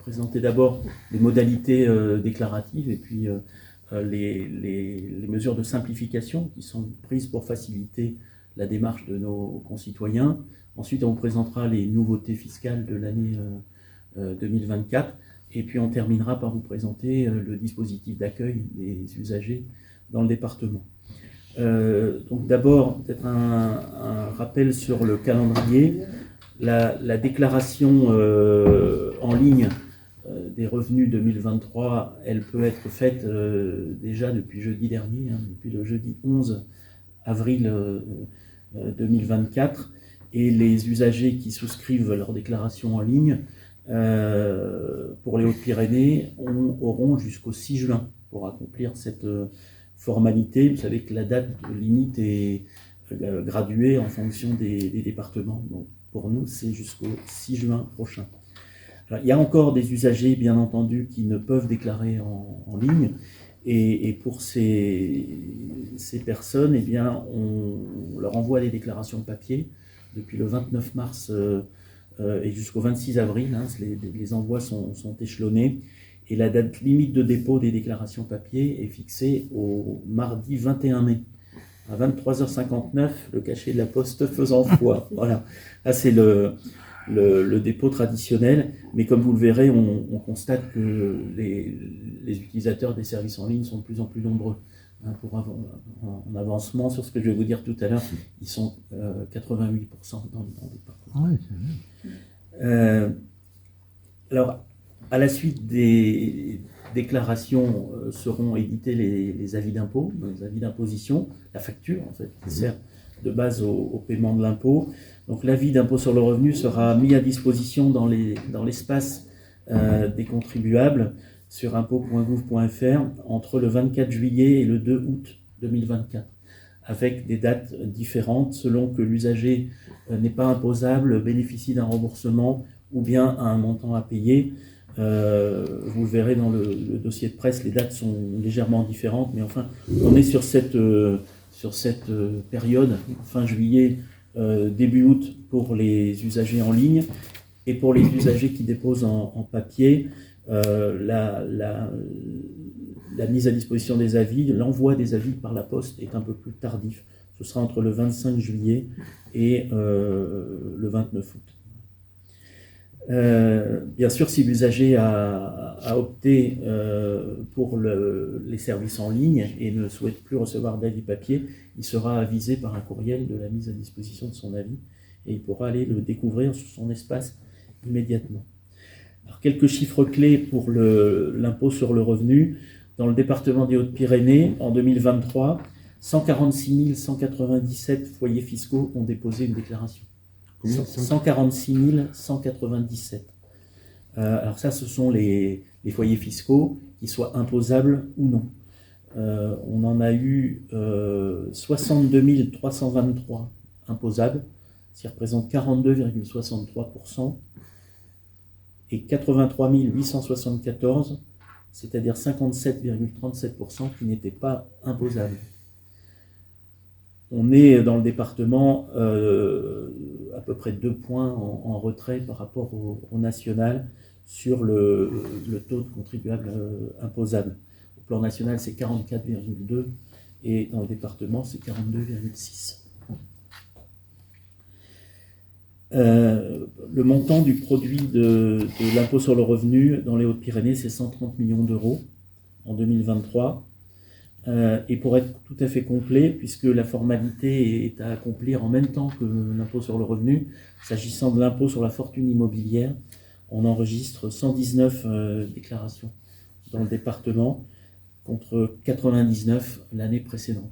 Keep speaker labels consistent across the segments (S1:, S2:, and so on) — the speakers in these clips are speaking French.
S1: présenter d'abord les modalités déclaratives et puis les mesures de simplification qui sont prises pour faciliter la démarche de nos concitoyens. Ensuite, on vous présentera les nouveautés fiscales de l'année 2024. Et puis, on terminera par vous présenter le dispositif d'accueil des usagers dans le département. Donc d'abord, peut-être un rappel sur le calendrier. La déclaration en ligne des revenus 2023, elle peut être faite déjà depuis jeudi dernier, depuis le jeudi 11 avril 2024. Et les usagers qui souscrivent leur déclaration en ligne pour les Hautes-Pyrénées auront jusqu'au 6 juin pour accomplir cette formalité. Vous savez que la date limite est graduée en fonction des départements. Donc pour nous, c'est jusqu'au 6 juin prochain. Alors, il y a encore des usagers, bien entendu, qui ne peuvent déclarer en ligne. Et pour ces personnes, eh bien, on leur envoie les déclarations papier depuis le 29 mars et jusqu'au 26 avril. Les envois sont échelonnés. Et la date limite de dépôt des déclarations papier est fixée au mardi 21 mai. À 23h59, le cachet de la poste faisant foi. Voilà. Là, c'est le dépôt traditionnel. Mais comme vous le verrez, on constate que les utilisateurs des services en ligne sont de plus en plus nombreux. En avancement sur ce que je vais vous dire tout à l'heure, ils sont 88% dans le département.
S2: Ouais, c'est bien.
S1: Alors, à la suite des déclarations seront édités les avis d'impôt, les avis d'imposition, la facture en fait, qui sert de base au paiement de l'impôt. Donc l'avis d'impôt sur le revenu sera mis à disposition dans l'espace des contribuables sur impôt.gouv.fr entre le 24 juillet et le 2 août 2024, avec des dates différentes selon que l'usager n'est pas imposable, bénéficie d'un remboursement ou bien a un montant à payer. Vous le verrez dans le dossier de presse, les dates sont légèrement différentes, mais enfin, on est sur cette période, fin juillet, début août pour les usagers en ligne, et pour les usagers qui déposent en papier, la mise à disposition des avis, l'envoi des avis par la poste est un peu plus tardif. Ce sera entre le 25 juillet et le 29 août. Bien sûr, si l'usager a opté pour les services en ligne et ne souhaite plus recevoir d'avis papier, il sera avisé par un courriel de la mise à disposition de son avis et il pourra aller le découvrir sur son espace immédiatement. Alors, quelques chiffres clés pour l'impôt sur le revenu. Dans le département des Hautes-Pyrénées, en 2023, 146 197 foyers fiscaux ont déposé une déclaration. 146 197. Alors ça, ce sont les foyers fiscaux, qui soient imposables ou non. On en a eu 62 323 imposables, ce qui représente 42,63%, et 83 874, c'est-à-dire 57,37% qui n'étaient pas imposables. On est dans le département à peu près 2 points en retrait par rapport au national sur le taux de contribuables imposables. Au plan national, c'est 44,2 et dans le département, c'est 42,6. Le montant du produit de l'impôt sur le revenu dans les Hautes-Pyrénées, c'est 130 millions d'euros en 2023. Et pour être tout à fait complet, puisque la formalité est à accomplir en même temps que l'impôt sur le revenu, s'agissant de l'impôt sur la fortune immobilière, on enregistre 119 déclarations dans le département contre 99 l'année précédente.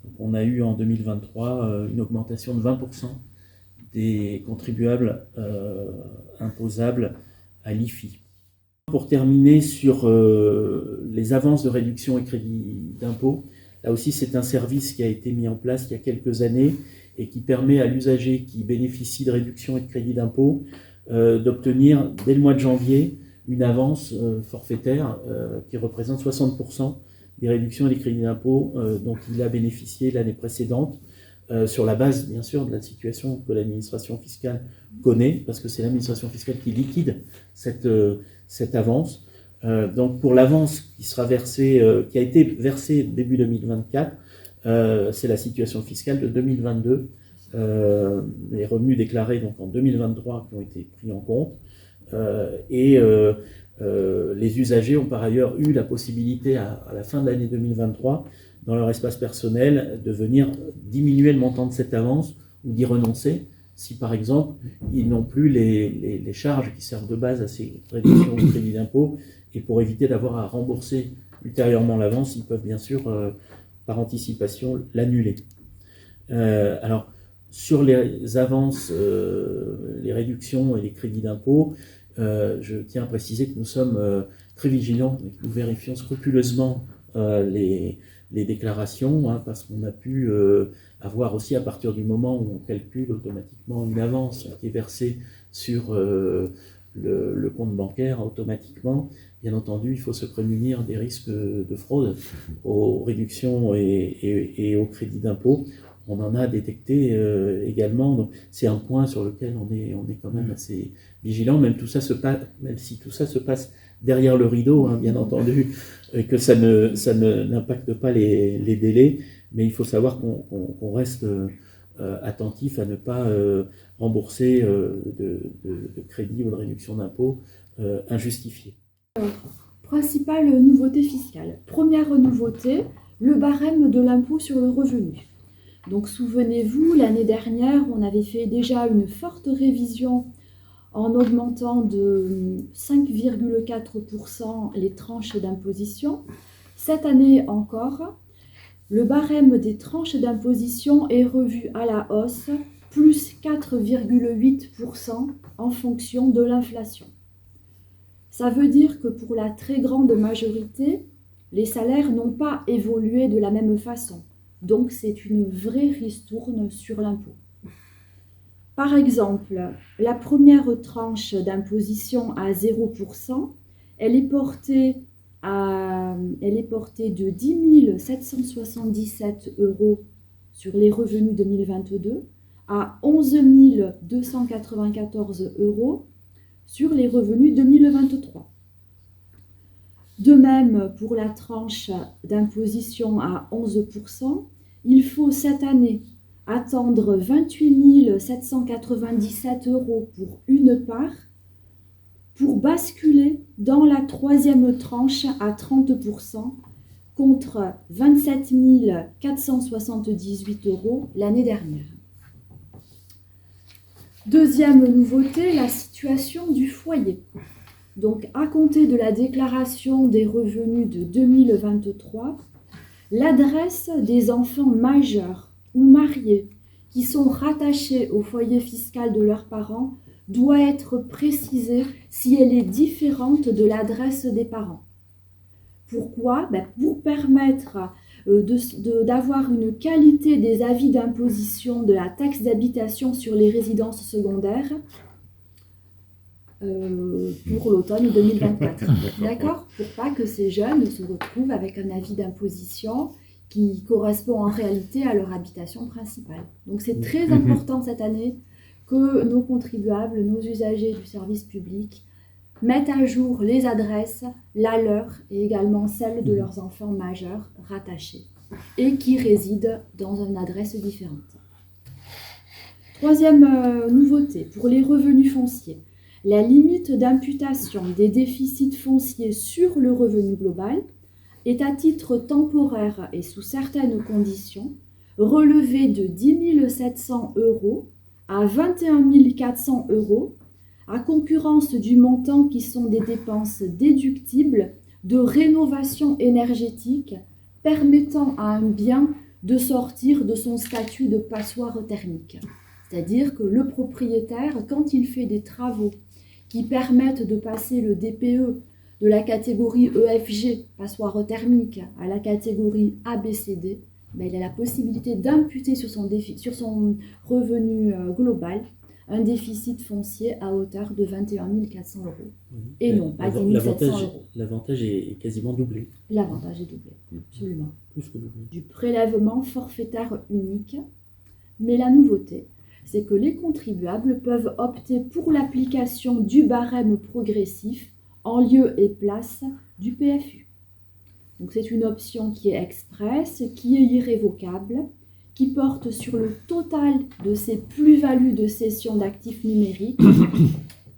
S1: Donc on a eu en 2023 une augmentation de 20% des contribuables imposables à l'IFI. Pour terminer sur les avances de réduction et crédit d'impôt, là aussi c'est un service qui a été mis en place il y a quelques années et qui permet à l'usager qui bénéficie de réduction et de crédit d'impôt d'obtenir dès le mois de janvier une avance forfaitaire qui représente 60% des réductions et des crédits d'impôt dont il a bénéficié l'année précédente. sur la base, bien sûr, de la situation que l'administration fiscale connaît, parce que c'est l'administration fiscale qui liquide cette avance. Donc pour l'avance qui sera versée, qui a été versée début 2024, c'est la situation fiscale de 2022, les revenus déclarés donc en 2023 qui ont été pris en compte, les usagers ont par ailleurs eu la possibilité à la fin de l'année 2023, dans leur espace personnel, de venir diminuer le montant de cette avance ou d'y renoncer, si par exemple ils n'ont plus les charges qui servent de base à ces réductions de crédit d'impôt, et pour éviter d'avoir à rembourser ultérieurement l'avance, ils peuvent bien sûr, par anticipation, l'annuler. Alors, sur les avances, les réductions et les crédits d'impôt, je tiens à préciser que nous sommes très vigilants et que nous vérifions scrupuleusement les déclarations, hein, parce qu'on a pu avoir aussi, à partir du moment où on calcule automatiquement une avance qui est versée sur le compte bancaire automatiquement, bien entendu, il faut se prémunir des risques de fraude aux réductions et aux crédits d'impôt. On en a détecté également, donc c'est un point sur lequel on est quand même assez vigilant, même si tout ça se passe derrière le rideau, hein, bien entendu, et que ça n'impacte pas les délais, mais il faut savoir qu'on reste attentif à ne pas rembourser de crédits ou de réduction d'impôts injustifiés.
S2: Principale nouveauté fiscale. Première nouveauté, le barème de l'impôt sur le revenu. Donc souvenez-vous, l'année dernière, on avait fait déjà une forte révision en augmentant de 5,4% les tranches d'imposition. Cette année encore, le barème des tranches d'imposition est revu à la hausse, plus 4,8% en fonction de l'inflation. Ça veut dire que pour la très grande majorité, les salaires n'ont pas évolué de la même façon. Donc c'est une vraie ristourne sur l'impôt. Par exemple, la première tranche d'imposition à 0%, elle est portée de 10 777 € sur les revenus 2022 à 11 294 € sur les revenus 2023. De même, pour la tranche d'imposition à 11%, il faut cette année attendre 28 797 € pour une part, pour basculer dans la troisième tranche à 30%, contre 27 478 € l'année dernière. Deuxième nouveauté, la situation du foyer. Donc, à compter de la déclaration des revenus de 2023, l'adresse des enfants majeurs ou mariés qui sont rattachés au foyer fiscal de leurs parents doit être précisée si elle est différente de l'adresse des parents. Pourquoi ? Pour permettre d'avoir une qualité des avis d'imposition de la taxe d'habitation sur les résidences secondaires pour l'automne 2024. D'accord ? Pour pas que ces jeunes se retrouvent avec un avis d'imposition qui correspond en réalité à leur habitation principale. Donc c'est très important cette année que nos contribuables, nos usagers du service public mettent à jour les adresses, la leur et également celles de leurs enfants majeurs rattachés et qui résident dans une adresse différente. Troisième nouveauté, pour les revenus fonciers, la limite d'imputation des déficits fonciers sur le revenu global est à titre temporaire et sous certaines conditions relevée de 10 700 € à 21 400 € à concurrence du montant qui sont des dépenses déductibles de rénovation énergétique permettant à un bien de sortir de son statut de passoire thermique. C'est-à-dire que le propriétaire, quand il fait des travaux qui permettent de passer le DPE de la catégorie EFG, passoire thermique, à la catégorie ABCD, il a la possibilité d'imputer sur son revenu global un déficit foncier à hauteur de 21 400 € et non pas 10 700 €.
S1: L'avantage est quasiment doublé.
S2: L'avantage est doublé, absolument.
S1: Plus que doublé.
S2: Du prélèvement forfaitaire unique Mais la nouveauté, c'est que les contribuables peuvent opter pour l'application du barème progressif en lieu et place du PFU. Donc c'est une option qui est express, qui est irrévocable, qui porte sur le total de ces plus-values de cession d'actifs numériques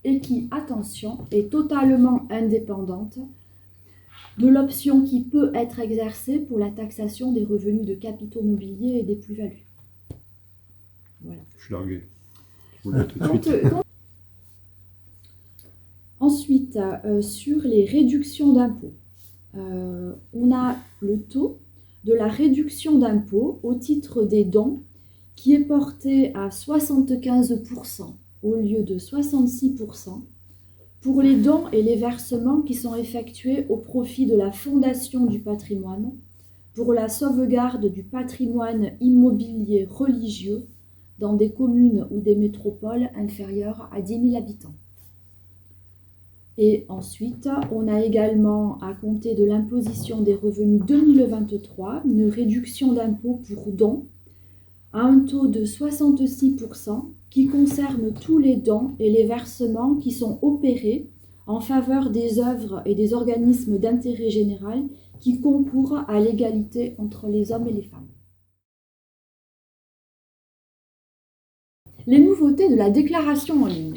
S2: et qui, attention, est totalement indépendante de l'option qui peut être exercée pour la taxation des revenus de capitaux mobiliers et des plus-values. Voilà.
S3: Je suis largué. Je vous le dis tout de suite.
S2: Ensuite, sur les réductions d'impôts, on a le taux de la réduction d'impôts au titre des dons qui est porté à 75% au lieu de 66% pour les dons et les versements qui sont effectués au profit de la Fondation du patrimoine pour la sauvegarde du patrimoine immobilier religieux dans des communes ou des métropoles inférieures à 10 000 habitants. Et ensuite, on a également, à compter de l'imposition des revenus 2023, une réduction d'impôt pour dons à un taux de 66% qui concerne tous les dons et les versements qui sont opérés en faveur des œuvres et des organismes d'intérêt général qui concourent à l'égalité entre les hommes et les femmes. Les nouveautés de la déclaration en ligne.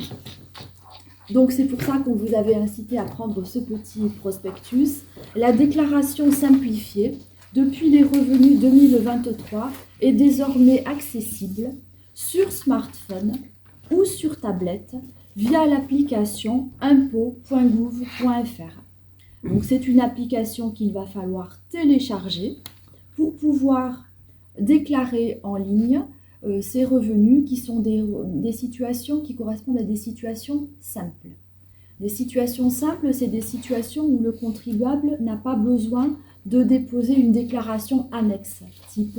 S2: Donc c'est pour ça qu'on vous avait incité à prendre ce petit prospectus. La déclaration simplifiée, depuis les revenus 2023, est désormais accessible sur smartphone ou sur tablette via l'application impôts.gouv.fr. Donc c'est une application qu'il va falloir télécharger pour pouvoir déclarer en ligne ces revenus qui sont des situations qui correspondent à des situations simples. Des situations simples, c'est des situations où le contribuable n'a pas besoin de déposer une déclaration annexe, type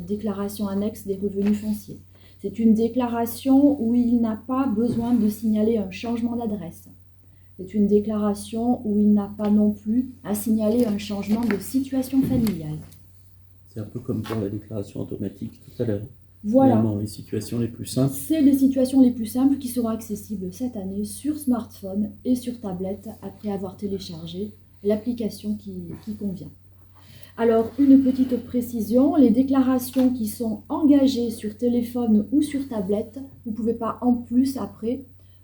S2: déclaration annexe des revenus fonciers. C'est une déclaration où il n'a pas besoin de signaler un changement d'adresse. C'est une déclaration où il n'a pas non plus à signaler un changement de situation familiale.
S1: C'est un peu comme pour la déclaration automatique tout à l'heure.
S2: Voilà.
S1: Vraiment, les situations les plus simples.
S2: C'est les situations les plus simples qui seront accessibles cette année sur smartphone et sur tablette après avoir téléchargé l'application qui convient. Alors, une petite précision, les déclarations qui sont engagées sur téléphone ou sur tablette, vous ne pouvez pas en plus après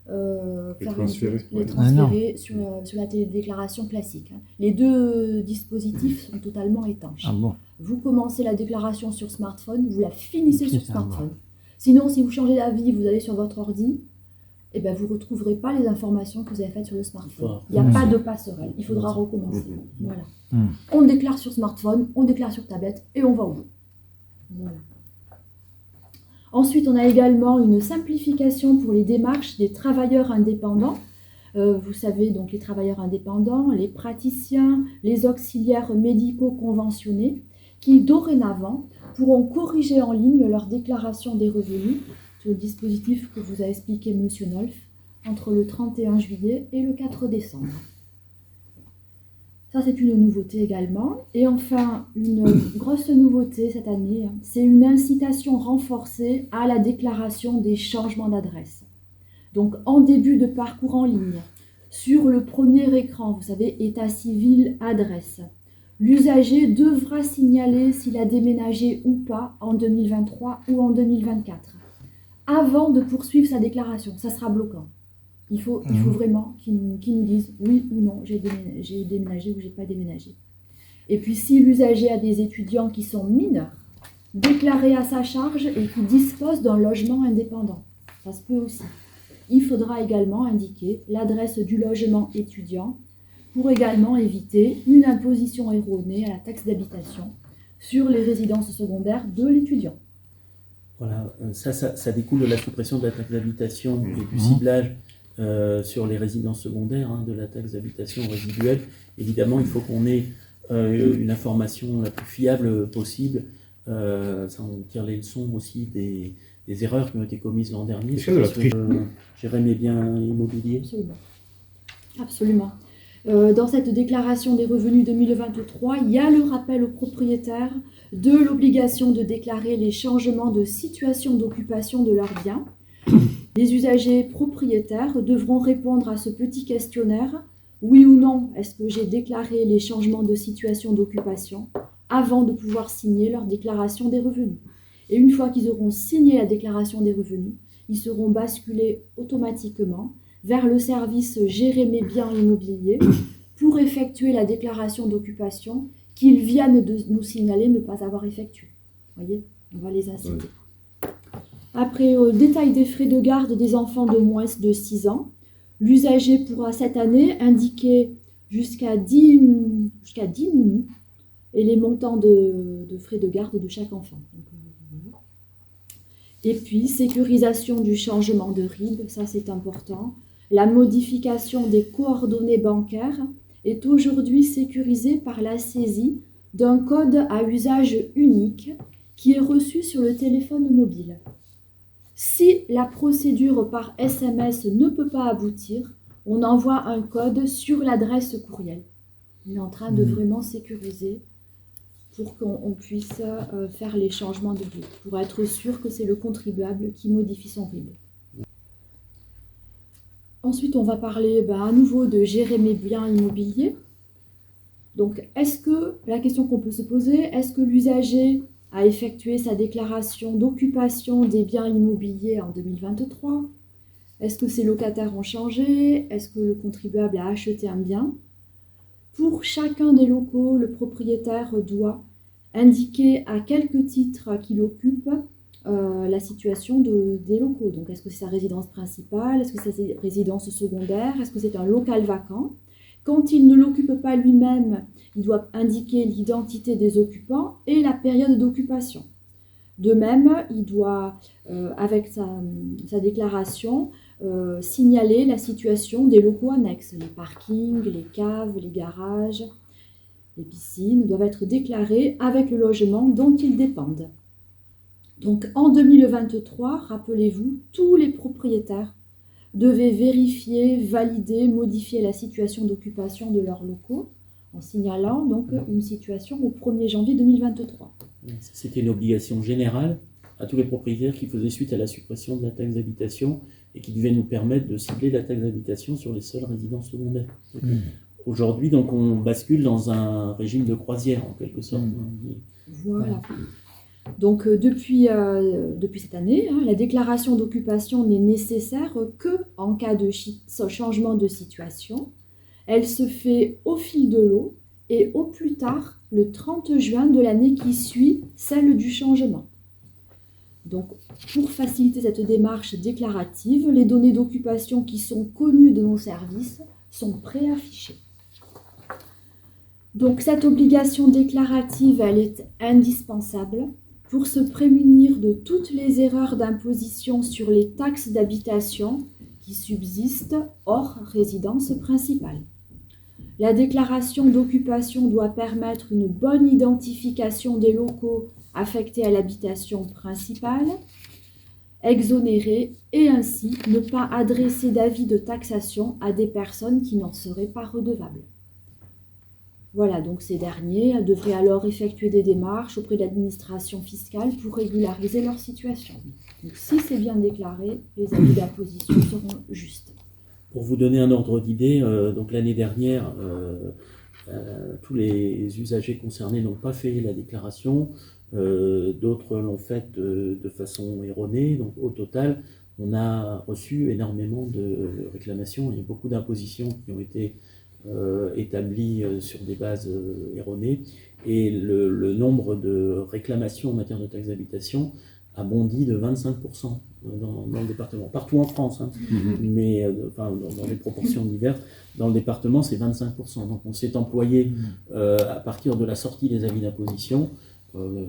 S2: les transférer sur la télédéclaration classique. Les deux dispositifs sont totalement étanches.
S4: Ah bon.
S2: Vous commencez la déclaration sur smartphone, vous la finissez sur smartphone. Sinon, si vous changez d'avis, vous allez sur votre ordi, et ben vous ne retrouverez pas les informations que vous avez faites sur le smartphone. Il n'y a pas de passerelle, il faudra recommencer. Voilà. On déclare sur smartphone, on déclare sur tablette et on va au bout. Voilà. Ensuite, on a également une simplification pour les démarches des travailleurs indépendants. Vous savez, donc les travailleurs indépendants, les praticiens, les auxiliaires médicaux conventionnés, qui dorénavant pourront corriger en ligne leur déclaration des revenus. C'est le dispositif que vous a expliqué M. Nolf entre le 31 juillet et le 4 décembre. Ça, c'est une nouveauté également. Et enfin, une grosse nouveauté cette année, c'est une incitation renforcée à la déclaration des changements d'adresse. Donc, en début de parcours en ligne, sur le premier écran, vous savez, état civil, adresse, l'usager devra signaler s'il a déménagé ou pas en 2023 ou en 2024, avant de poursuivre sa déclaration. Ça sera bloquant. Il faut vraiment qu'ils nous disent oui ou non, j'ai déménagé ou j'ai pas déménagé. Et puis si l'usager a des étudiants qui sont mineurs, déclarés à sa charge et qui disposent d'un logement indépendant, ça se peut aussi. Il faudra également indiquer l'adresse du logement étudiant pour également éviter une imposition erronée à la taxe d'habitation sur les résidences secondaires de l'étudiant.
S1: Voilà, ça découle de la suppression de la taxe d'habitation et du ciblage sur les résidences secondaires, de la taxe d'habitation résiduelle. Évidemment, il faut qu'on ait une information la plus fiable possible. Ça, on tire les leçons aussi des erreurs qui ont été commises l'an dernier sur gérer mes biens immobiliers.
S2: Absolument. Absolument. Dans cette déclaration des revenus 2023, il y a le rappel aux propriétaires de l'obligation de déclarer les changements de situation d'occupation de leurs biens. Les usagers propriétaires devront répondre à ce petit questionnaire, oui ou non, est-ce que j'ai déclaré les changements de situation d'occupation, avant de pouvoir signer leur déclaration des revenus. Et une fois qu'ils auront signé la déclaration des revenus, ils seront basculés automatiquement vers le service Gérer mes biens immobiliers pour effectuer la déclaration d'occupation qu'ils viennent de nous signaler ne pas avoir effectuée. Vous voyez, on va les inciter. Ouais. Après, détail des frais de garde des enfants de moins de 6 ans. L'usager pourra cette année indiquer jusqu'à 10 nounous et les montants de frais de garde de chaque enfant. Donc, voilà. Et puis, sécurisation du changement de RIB, ça c'est important. La modification des coordonnées bancaires est aujourd'hui sécurisée par la saisie d'un code à usage unique qui est reçu sur le téléphone mobile. Si la procédure par SMS ne peut pas aboutir, on envoie un code sur l'adresse courriel. On est en train de vraiment sécuriser pour qu'on puisse faire les changements de RIB, pour être sûr que c'est le contribuable qui modifie son RIB. Ensuite, on va parler à nouveau de gérer mes biens immobiliers. Donc, la question qu'on peut se poser, est-ce que l'usager a effectué sa déclaration d'occupation des biens immobiliers en 2023? Est-ce que ses locataires ont changé? Est-ce que le contribuable a acheté un bien? Pour chacun des locaux, le propriétaire doit indiquer à quelques titres qu'il occupe la situation des locaux. Donc, est-ce que c'est sa résidence principale? Est-ce que c'est sa résidence secondaire? Est-ce que c'est un local vacant? Quand il ne l'occupe pas lui-même, il doit indiquer l'identité des occupants et la période d'occupation. De même, il doit, avec sa déclaration, signaler la situation des locaux annexes. Les parkings, les caves, les garages, les piscines doivent être déclarés avec le logement dont ils dépendent. Donc en 2023, rappelez-vous, tous les propriétaires devaient vérifier, valider, modifier la situation d'occupation de leurs locaux en signalant donc une situation au 1er janvier 2023.
S1: C'était une obligation générale à tous les propriétaires qui faisaient suite à la suppression de la taxe d'habitation et qui devait nous permettre de cibler la taxe d'habitation sur les seules résidences secondaires. Aujourd'hui, donc, on bascule dans un régime de croisière, en quelque sorte.
S2: Voilà. Donc, depuis cette année, la déclaration d'occupation n'est nécessaire qu'en cas de changement de situation. Elle se fait au fil de l'eau et au plus tard le 30 juin de l'année qui suit celle du changement. Donc, pour faciliter cette démarche déclarative, les données d'occupation qui sont connues de nos services sont préaffichées. Donc, cette obligation déclarative, elle est indispensable pour se prémunir de toutes les erreurs d'imposition sur les taxes d'habitation qui subsistent hors résidence principale. La déclaration d'occupation doit permettre une bonne identification des locaux affectés à l'habitation principale, exonérés, et ainsi ne pas adresser d'avis de taxation à des personnes qui n'en seraient pas redevables. Voilà, donc ces derniers devraient alors effectuer des démarches auprès de l'administration fiscale pour régulariser leur situation. Donc si c'est bien déclaré, les avis d'imposition seront justes.
S1: Pour vous donner un ordre d'idée, donc l'année dernière, tous les usagers concernés n'ont pas fait la déclaration, d'autres l'ont faite de façon erronée. Donc au total, on a reçu énormément de réclamations et beaucoup d'impositions qui ont été établies sur des bases erronées. Et le nombre de réclamations en matière de taxe d'habitation a bondi de 25% dans le département, partout en France, mais dans des proportions diverses. Dans le département, c'est 25%. Donc on s'est employé à partir de la sortie des avis d'imposition,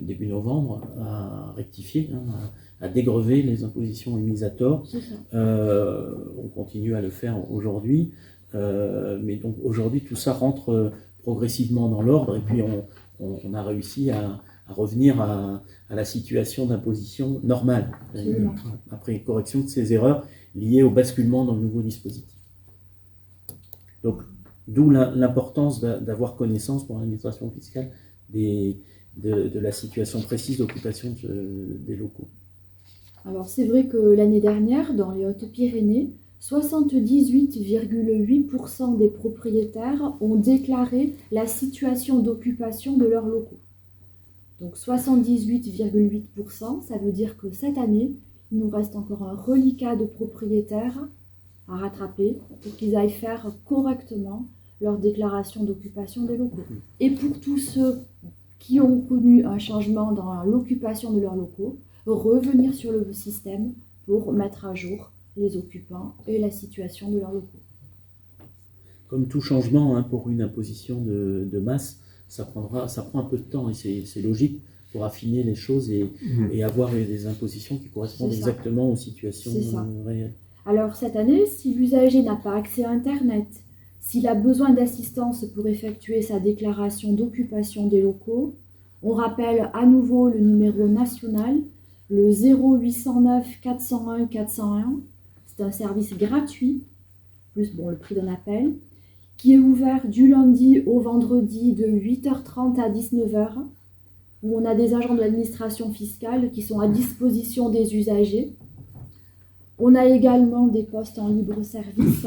S1: début novembre, à rectifier, à dégrever les impositions émises à tort. On continue à le faire aujourd'hui, mais donc aujourd'hui tout ça rentre progressivement dans l'ordre, et puis on a réussi à revenir à la situation d'imposition normale, après correction de ces erreurs liées au basculement dans le nouveau dispositif. Donc, D'où l'importance d'avoir connaissance pour l'administration fiscale de la situation précise d'occupation des locaux.
S2: Alors c'est vrai que l'année dernière, dans les Hautes-Pyrénées, 78,8% des propriétaires ont déclaré la situation d'occupation de leurs locaux. Donc 78,8%, ça veut dire que cette année, il nous reste encore un reliquat de propriétaires à rattraper pour qu'ils aillent faire correctement leur déclaration d'occupation des locaux. Et pour tous ceux qui ont connu un changement dans l'occupation de leurs locaux, revenir sur le système pour mettre à jour les occupants et la situation de leurs locaux.
S1: Comme tout changement, hein, pour une imposition de masse, ça prend un peu de temps et c'est logique pour affiner les choses et avoir des impositions qui correspondent exactement aux situations réelles.
S2: Alors cette année, si l'usager n'a pas accès à Internet, s'il a besoin d'assistance pour effectuer sa déclaration d'occupation des locaux, on rappelle à nouveau le numéro national, le 0809 401 401. C'est un service gratuit, plus le prix d'un appel, qui est ouvert du lundi au vendredi de 8h30 à 19h, où on a des agents de l'administration fiscale qui sont à disposition des usagers. On a également des postes en libre service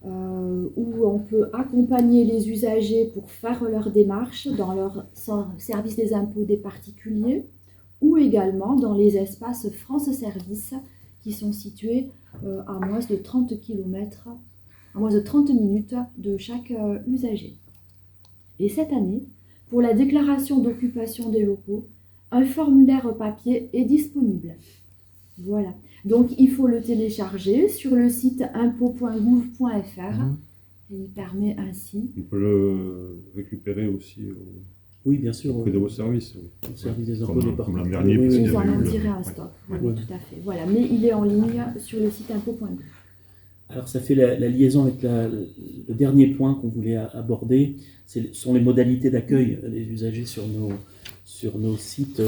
S2: où on peut accompagner les usagers pour faire leurs démarches dans leur service des impôts des particuliers ou également dans les espaces France Service qui sont situés à moins de 30 km, à moins de 30 minutes de chaque usager. Et cette année, pour la déclaration d'occupation des locaux, un formulaire papier est disponible. Voilà. Donc, il faut le télécharger sur le site impôts.gouv.fr et il permet ainsi...
S3: On peut le récupérer aussi
S1: oui, bien sûr,
S3: auprès de vos services.
S1: Au service des impôts des
S3: comme l'an
S1: particuliers.
S3: dernier.
S1: Oui,
S2: Nous en tirer un stock. Oui, tout à fait. Voilà. Mais il est en ligne sur le site impôts.gouv.
S1: Alors, ça fait la liaison avec le dernier point qu'on voulait aborder. Sont les modalités d'accueil des usagers sur nos sites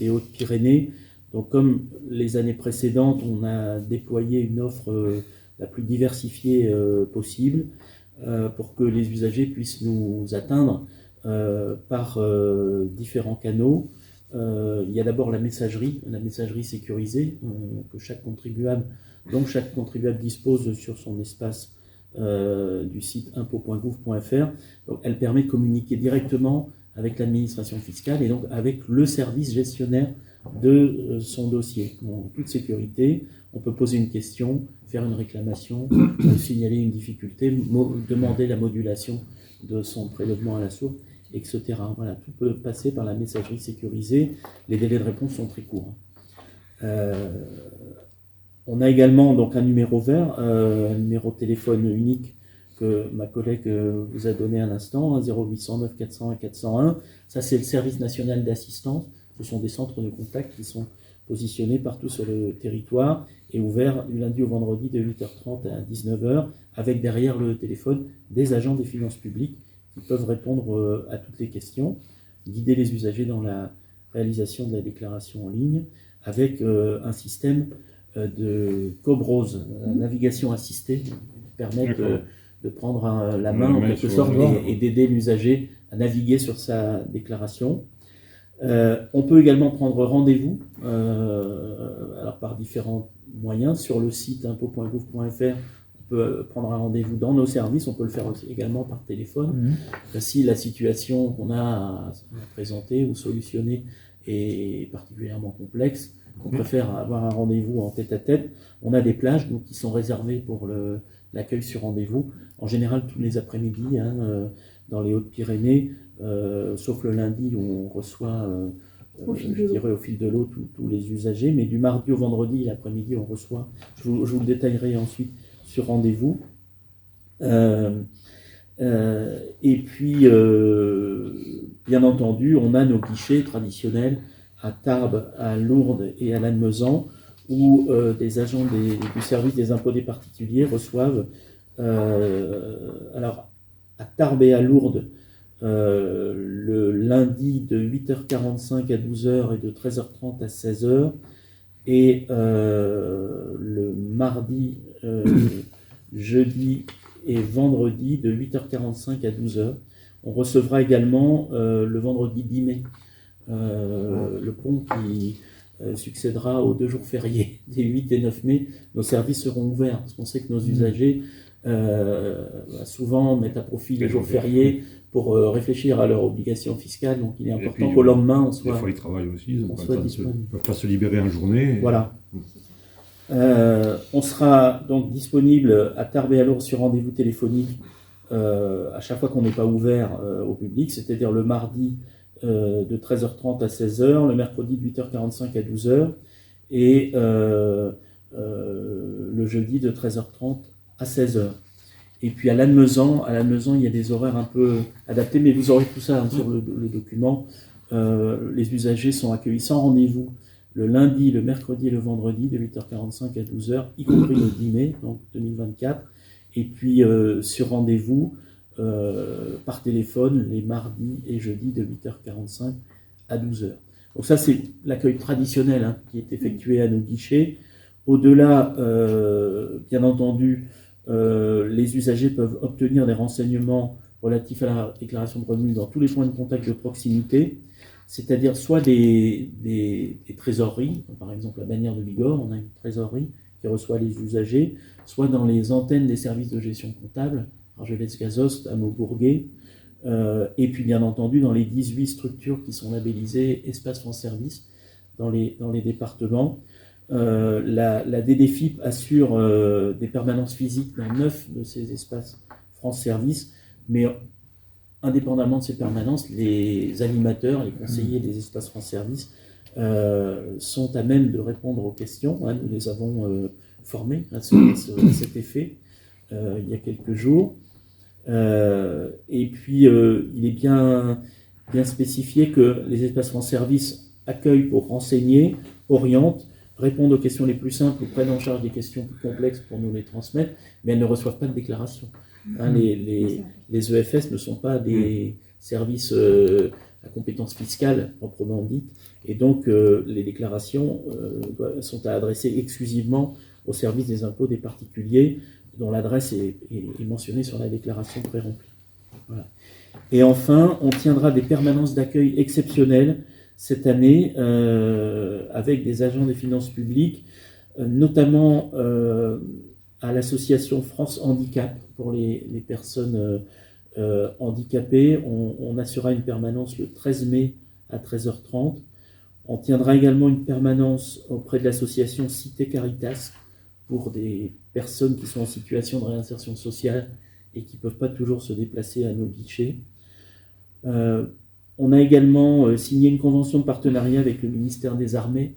S1: des Hautes-Pyrénées. Donc, comme les années précédentes, on a déployé une offre la plus diversifiée possible pour que les usagers puissent nous atteindre par différents canaux. Il y a d'abord la messagerie sécurisée que chaque contribuable dispose sur son espace du site impôts.gouv.fr. Donc, elle permet de communiquer directement avec l'administration fiscale et donc avec le service gestionnaire de son dossier. En toute sécurité, on peut poser une question, faire une réclamation, signaler une difficulté, demander la modulation de son prélèvement à la source, etc. Voilà, tout peut passer par la messagerie sécurisée. Les délais de réponse sont très courts. On a également donc un numéro vert, un numéro de téléphone unique que ma collègue vous a donné à l'instant, 0809 401 401. Ça, c'est le service national d'assistance. Ce sont des centres de contact qui sont positionnés partout sur le territoire et ouverts du lundi au vendredi de 8h30 à 19h, avec derrière le téléphone des agents des finances publiques qui peuvent répondre à toutes les questions, guider les usagers dans la réalisation de la déclaration en ligne, avec un système de COBROS, navigation assistée, qui permet de prendre la main en quelque sorte et d'aider l'usager à naviguer sur sa déclaration. On peut également prendre rendez-vous alors par différents moyens. Sur le site impôts.gouv.fr, on peut prendre un rendez-vous dans nos services. On peut le faire également par téléphone. Si la situation qu'on a à présenter ou solutionner est particulièrement complexe, qu'on préfère avoir un rendez-vous en tête-à-tête, on a des plages donc, qui sont réservées pour l'accueil sur rendez-vous. En général, tous les après-midi, dans les Hautes-Pyrénées, sauf le lundi où on reçoit, au fil de l'eau, tous les usagers, mais du mardi au vendredi, l'après-midi, on reçoit, je vous le détaillerai ensuite sur rendez-vous. Et puis, bien entendu, on a nos guichets traditionnels à Tarbes, à Lourdes et à Lannemezan, où des agents du service des impôts des particuliers reçoivent, alors à Tarbes et à Lourdes, le lundi de 8h45 à 12h et de 13h30 à 16h, et le mardi, jeudi et vendredi de 8h45 à 12h. On recevra également le vendredi 10 mai le pont qui succédera aux 2 jours fériés des 8 et 9 mai. Nos services seront ouverts parce qu'on sait que nos usagers souvent mettent à profit les jours fériés pour réfléchir à leurs obligations fiscales. Donc il est important qu'au lendemain on soit,
S3: des fois ils travaillent aussi, ils
S1: disponible.
S3: ne peuvent pas se libérer en journée.
S1: Voilà. On sera donc disponible à Tarbes et à Lourdes sur rendez-vous téléphonique à chaque fois qu'on n'est pas ouvert au public, c'est-à-dire le mardi de 13h30 à 16h, le mercredi de 8h45 à 12h et le jeudi de 13h30 à 16h. Et puis à Lannemezan, il y a des horaires un peu adaptés, mais vous aurez tout ça sur le document. Les usagers sont accueillis sans rendez-vous le lundi, le mercredi et le vendredi de 8h45 à 12h, y compris le 10 mai, donc 2024. Et puis sur rendez-vous par téléphone les mardis et jeudis de 8h45 à 12h. Donc ça c'est l'accueil traditionnel qui est effectué à nos guichets. Au-delà, bien entendu, les usagers peuvent obtenir des renseignements relatifs à la déclaration de revenus dans tous les points de contact de proximité, c'est-à-dire soit des trésoreries, par exemple la Bannière de Bigorre, on a une trésorerie qui reçoit les usagers, soit dans les antennes des services de gestion comptable, Argelès-Gazost, Hameau-Bourguet, et puis bien entendu dans les 18 structures qui sont labellisées Espace France Service dans les départements. La DDFIP assure des permanences physiques dans 9 de ces espaces France Service, mais indépendamment de ces permanences, les animateurs, les conseillers des espaces France Service sont à même de répondre aux questions. Nous les avons formés à cet effet il y a quelques jours. Et puis, il est bien spécifié que les espaces France Service accueillent pour renseigner, orientent, répondent aux questions les plus simples ou prennent en charge des questions plus complexes pour nous les transmettre, mais elles ne reçoivent pas de déclaration. Les EFS ne sont pas des services à compétence fiscale proprement dite, et donc les déclarations sont à adresser exclusivement au service des impôts des particuliers, dont l'adresse est mentionnée sur la déclaration pré-remplie. Voilà. Et enfin, on tiendra des permanences d'accueil exceptionnelles cette année avec des agents des finances publiques, notamment à l'association France Handicap pour les personnes handicapées. On assurera une permanence le 13 mai à 13h30. On tiendra également une permanence auprès de l'association Cité Caritas pour des personnes qui sont en situation de réinsertion sociale et qui ne peuvent pas toujours se déplacer à nos guichets. On a également signé une convention de partenariat avec le ministère des Armées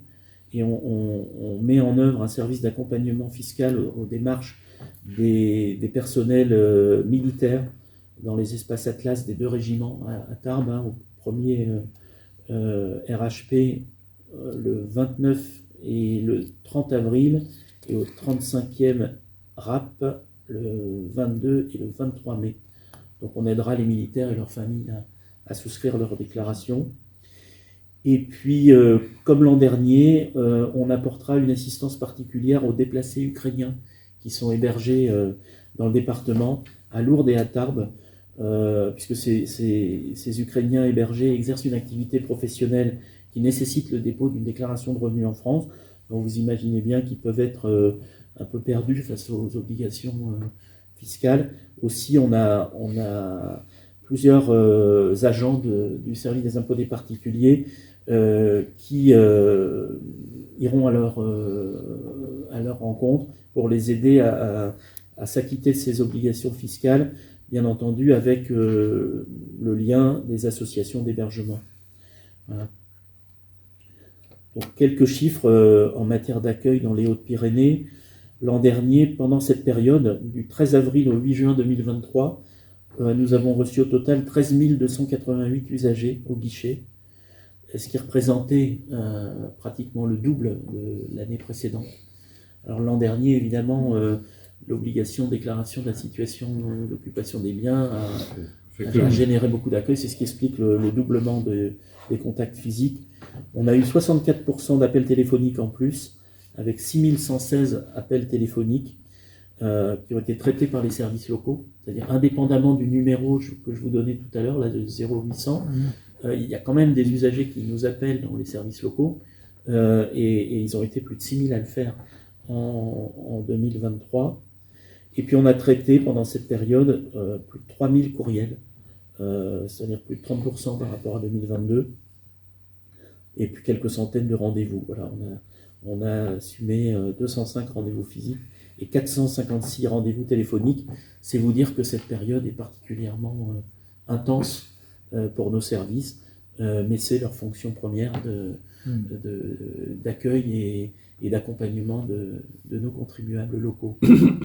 S1: et on met en œuvre un service d'accompagnement fiscal aux démarches des personnels militaires dans les espaces Atlas des 2 régiments à Tarbes, au premier RHP le 29 et le 30 avril et au 35e RAP le 22 et le 23 mai. Donc on aidera les militaires et leurs familles à souscrire leur déclaration. Et puis, comme l'an dernier, on apportera une assistance particulière aux déplacés ukrainiens qui sont hébergés dans le département, à Lourdes et à Tarbes, puisque ces Ukrainiens hébergés exercent une activité professionnelle qui nécessite le dépôt d'une déclaration de revenus en France. Donc vous imaginez bien qu'ils peuvent être un peu perdus face aux obligations fiscales. Aussi, on a plusieurs agents du service des impôts des particuliers qui iront à leur rencontre pour les aider à s'acquitter de ces obligations fiscales, bien entendu avec le lien des associations d'hébergement. Voilà. Donc, quelques chiffres en matière d'accueil dans les Hautes-Pyrénées. L'an dernier, pendant cette période, du 13 avril au 8 juin 2023, nous avons reçu au total 13 288 usagers au guichet, ce qui représentait pratiquement le double de l'année précédente. Alors l'an dernier, évidemment, l'obligation de déclaration de la situation d'occupation des biens a généré beaucoup d'accueil. C'est ce qui explique le doublement des contacts physiques. On a eu 64% d'appels téléphoniques en plus, avec 6116 appels téléphoniques. qui ont été traités par les services locaux, c'est-à-dire indépendamment du numéro que je vous donnais tout à l'heure, là, de 0800, il y a quand même des usagers qui nous appellent dans les services locaux, et ils ont été plus de 6000 à le faire en 2023. Et puis on a traité pendant cette période plus de 3000 courriels, c'est-à-dire plus de 30% par rapport à 2022, et puis quelques centaines de rendez-vous. Voilà, on a assumé 205 rendez-vous physiques et 456 rendez-vous téléphoniques. C'est vous dire que cette période est particulièrement intense pour nos services, mais c'est leur fonction première d'accueil et d'accompagnement de nos contribuables locaux.